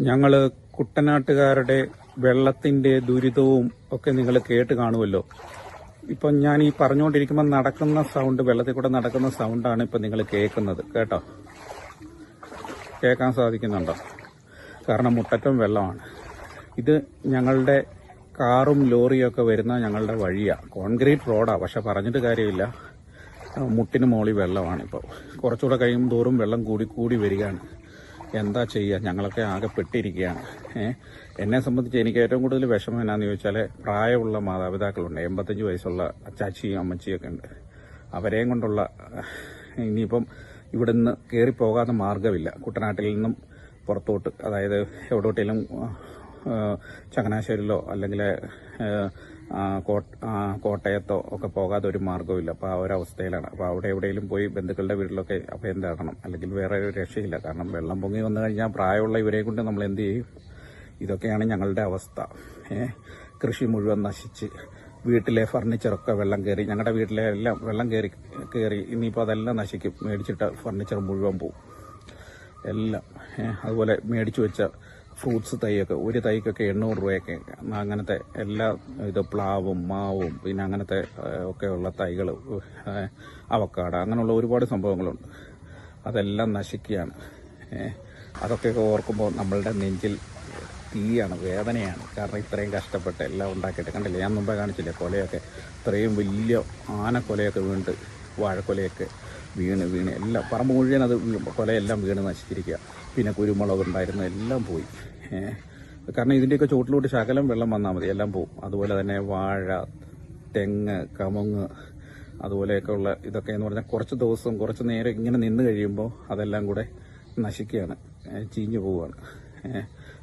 ഞങ്ങൾ കുട്ടനാട്ടുകാരുടെ വെള്ളത്തിന്റെ ദുരിതവും ഒക്കെ നിങ്ങൾ കേട്ട് കാണുമല്ലോ. ഇപ്പം ഞാൻ ഈ പറഞ്ഞുകൊണ്ടിരിക്കുമ്പോൾ നടക്കുന്ന സൗണ്ട്, വെള്ളത്തിൽ കൂടെ നടക്കുന്ന സൗണ്ടാണ് ഇപ്പം നിങ്ങൾ കേൾക്കുന്നത്. കേട്ടോ, കേൾക്കാൻ സാധിക്കുന്നുണ്ടോ? കാരണം മുട്ടറ്റം വെള്ളമാണ്. ഇത് ഞങ്ങളുടെ കാറും ലോറിയും ഒക്കെ വരുന്ന ഞങ്ങളുടെ വഴിയാണ്. കോൺക്രീറ്റ് റോഡാണ്, പക്ഷെ പറഞ്ഞിട്ട് കാര്യമില്ല. മുട്ടിന് മോളി വെള്ളമാണിപ്പോൾ. കുറച്ചുകൂടെ കഴിയും തോറും വെള്ളം കൂടി കൂടി വരികയാണ്. എന്താ ചെയ്യുക, ഞങ്ങളൊക്കെ ആകെ പെട്ടിരിക്കുകയാണ്. എന്നെ സംബന്ധിച്ച് എനിക്ക് ഏറ്റവും കൂടുതൽ വിഷമം എന്നാന്ന് ചോദിച്ചാൽ, പ്രായമുള്ള മാതാപിതാക്കളുണ്ട്. 85 വയസ്സുള്ള അച്ചാച്ചിയും അമ്മച്ചിയൊക്കെ ഉണ്ട്. അവരെയും കൊണ്ടുള്ള ഇനിയിപ്പം ഇവിടുന്ന് കയറിപ്പോകാതെ മാർഗമില്ല. കുട്ടനാട്ടിൽ നിന്നും പുറത്തോട്ട്, അതായത് എവിടോട്ടേലും ചങ്ങനാശ്ശേരിയിലോ അല്ലെങ്കിൽ കോട്ടയത്തോ ഒക്കെ പോകാതെ ഒരു മാർഗ്ഗമില്ല. അപ്പോൾ ആ ഒരവസ്ഥയിലാണ്. അപ്പോൾ അവിടെ എവിടെയെങ്കിലും പോയി ബന്ധുക്കളുടെ വീട്ടിലൊക്കെ അഭയം തേടണം, അല്ലെങ്കിൽ വേറെ ഒരു രക്ഷയില്ല. കാരണം വെള്ളം പൊങ്ങി വന്നു കഴിഞ്ഞാൽ പ്രായമുള്ള ഇവരെ കൊണ്ട് നമ്മൾ എന്ത് ചെയ്യും? ഇതൊക്കെയാണ് ഞങ്ങളുടെ അവസ്ഥ. കൃഷി മുഴുവൻ നശിച്ച്, വീട്ടിലെ ഫർണിച്ചറൊക്കെ വെള്ളം കയറി, ഞങ്ങളുടെ വീട്ടിലെ എല്ലാം വെള്ളം കയറി ഇനിയിപ്പോൾ അതെല്ലാം നശിക്കും. മേടിച്ചിട്ട ഫർണിച്ചർ മുഴുവൻ പോവും എല്ലാം. അതുപോലെ മേടിച്ചു വെച്ച ഫ്രൂട്ട്സ് തൈയൊക്കെ, ഒരു തൈക്കൊക്കെ 800 രൂപയൊക്കെ. അങ്ങനത്തെ എല്ലാ പ്ലാവും മാവും പിന്നെ അങ്ങനത്തെ ഒക്കെയുള്ള തൈകൾ, അവക്കാട, അങ്ങനെയുള്ള ഒരുപാട് സംഭവങ്ങളുണ്ട്. അതെല്ലാം നശിക്കുകയാണ്. അതൊക്കെ ഓർക്കുമ്പോൾ നമ്മളുടെ നെഞ്ചിൽ തീയാണ്, വേദനയാണ്. കാരണം ഇത്രയും കഷ്ടപ്പെട്ട് എല്ലാം ഉണ്ടാക്കിയിട്ട് കണ്ടില്ലേ, ഞാൻ മുമ്പേ കാണിച്ചില്ലേ കൊലയൊക്കെ, ഇത്രയും വലിയ ആനക്കൊലയൊക്കെ വീണിട്ട്, വാഴക്കൊലയൊക്കെ വീണ് എല്ലാം പറമ്പ് മുഴുവൻ അത് കൊലയെല്ലാം വീണ് നശിച്ചിരിക്കുക. പിന്നെ കുരുമുളക് ഉണ്ടായിരുന്ന എല്ലാം പോയി. കാരണം ഇതിൻ്റെയൊക്കെ ചുവട്ടിലോട്ട് ശകലം വെള്ളം വന്നാൽ മതി, എല്ലാം പോവും. അതുപോലെ തന്നെ വാഴ, തെങ്ങ്, കമുങ്ങ്, അതുപോലെയൊക്കെ ഉള്ള ഇതൊക്കെ എന്ന് പറഞ്ഞാൽ കുറച്ച് ദിവസം കുറച്ച് നേരം ഇങ്ങനെ നിന്ന് കഴിയുമ്പോൾ അതെല്ലാം കൂടെ നശിക്കുകയാണ്, ചീഞ്ഞു പോവുകയാണ്.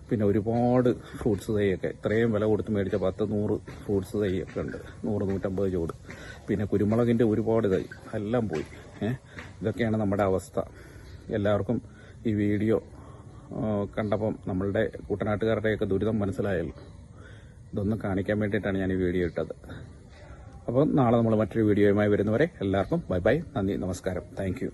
പിന്നെ ഒരുപാട് ഫ്രൂട്ട്സ് തൈയൊക്കെ ഇത്രയും വില കൊടുത്ത് മേടിച്ച 10-100 ഫ്രൂട്ട്സ് തൈയൊക്കെ ഉണ്ട്, 100-150 ചൂട്. പിന്നെ കുരുമുളകിൻ്റെ ഒരുപാട് തൈ എല്ലാം പോയി. ഇതൊക്കെയാണ് നമ്മുടെ അവസ്ഥ. എല്ലാവർക്കും ഈ വീഡിയോ കണ്ടപ്പം നമ്മളുടെ കുട്ടനാട്ടുകാരുടെയൊക്കെ ദുരിതം മനസ്സിലായല്ലോ. ഇതൊന്നും കാണിക്കാൻ വേണ്ടിയിട്ടാണ് ഞാൻ ഈ വീഡിയോ ഇട്ടത്. അപ്പോൾ നാളെ നമ്മൾ മറ്റൊരു വീഡിയോയുമായി വരുന്നവരെ എല്ലാവർക്കും ബൈ ബൈ, നന്ദി, നമസ്കാരം, താങ്ക് യു.